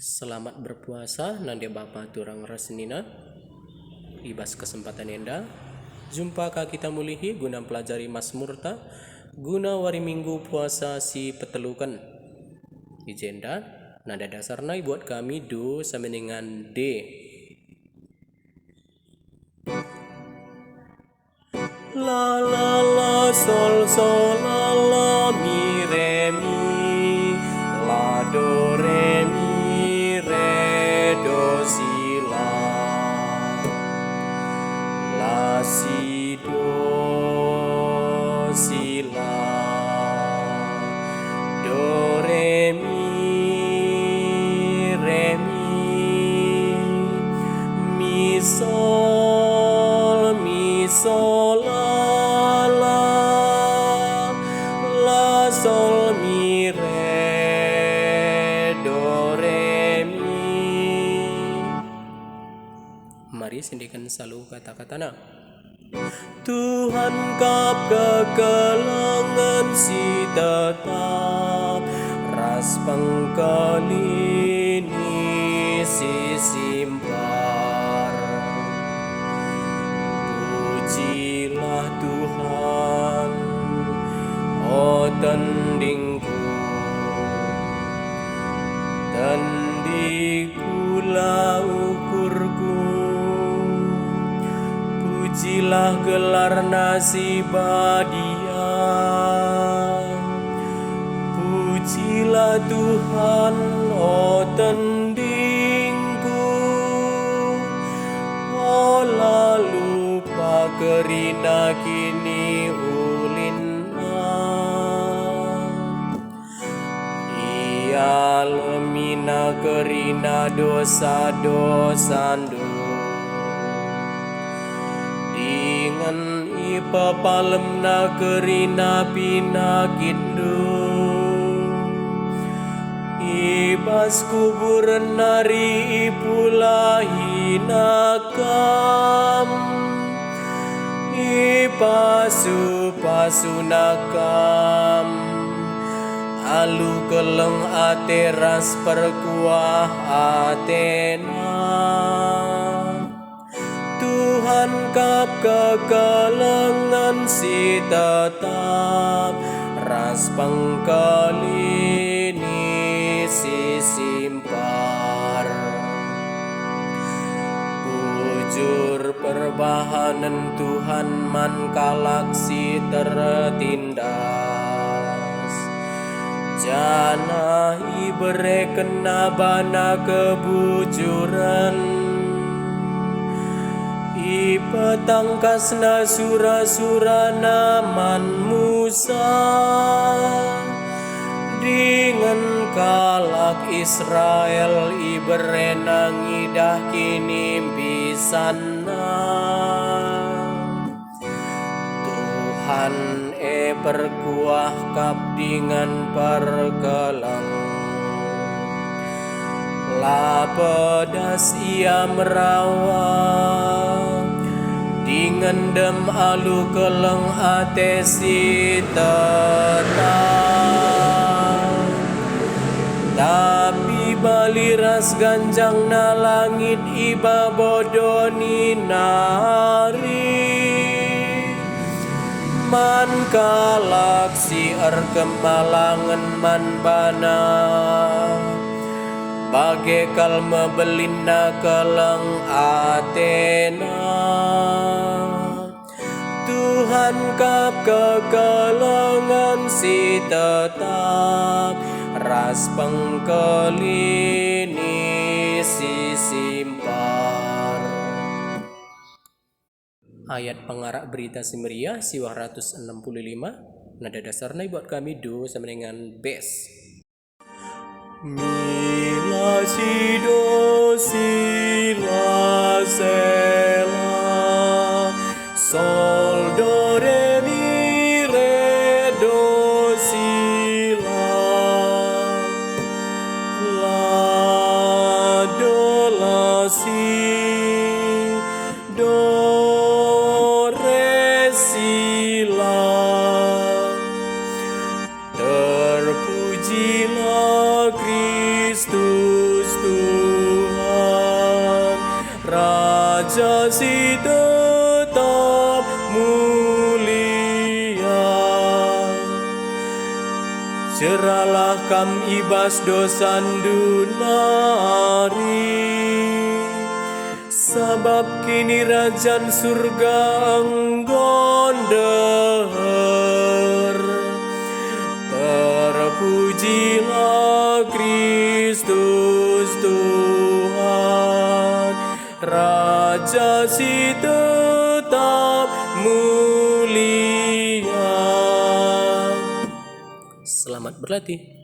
Selamat berpuasa nanti Bapa turang resnina. Ibas kesempatan enda jumpa ka kita mulihi guna pelajari Mazmurta guna wari minggu puasa si petelukan. Ijenda nada dasarna buat kami do sameningan D. La la la sol sol la la mi re mi la do re mi re do si la si la do re mi sol la sol mi re do re mi. Mari sindikan selalu kata-katana. Tuhan kap kekelangan si tetap ras pengkalini si simpar. Pujilah Tuhan, oh tandingku, tandikulah ukurku. Pujilah gelar nasibadia, pujilah Tuhan, oh tandingku. Oh lalu pakerina kini ulina, ia lemina kerina dosa-dosandu. Dengan ipa palemna kerina pinakitdu, ibas kuburan nari ipula hinakam, ipasu nakam, alu keleng ateras perkuah atena. Tuhan kap kekelangan si tetap ras pengkalini si simpar. Bujur perbahanan Tuhan man kalak si tertindas. Jana ibere kena bana kebujuran, ipetangkasna sura-sura naman Musa, dengan kalak Israel iberena ngidah kini bisana. Tuhan perkuah kap dengan perkelang, la pedas ia merawat, dengan dem alu keleng ate si tetap. Tapi baliras ganjang na langit iba bodoni nari, man kalak si kemalangan man bana, bagekal mebelina keleng atena. Tuhan kap kekelangan si tetap ras pengkalini si simpar. Ayat pengarak berita Simria siwah 165. Nada dasarnya buat kami do sama dengan bes. Mila si do si la se la sol do re mi re do si la do la si do re si la. Terpujilah Kristus Tuhan, Raja si tetap mulia. Ceralah kam ibas dosan dunari, sabab kini rajan surga anggon deher. Terpujilah Kristus Tuhan, Raja si tetap mulia. Selamat berlatih.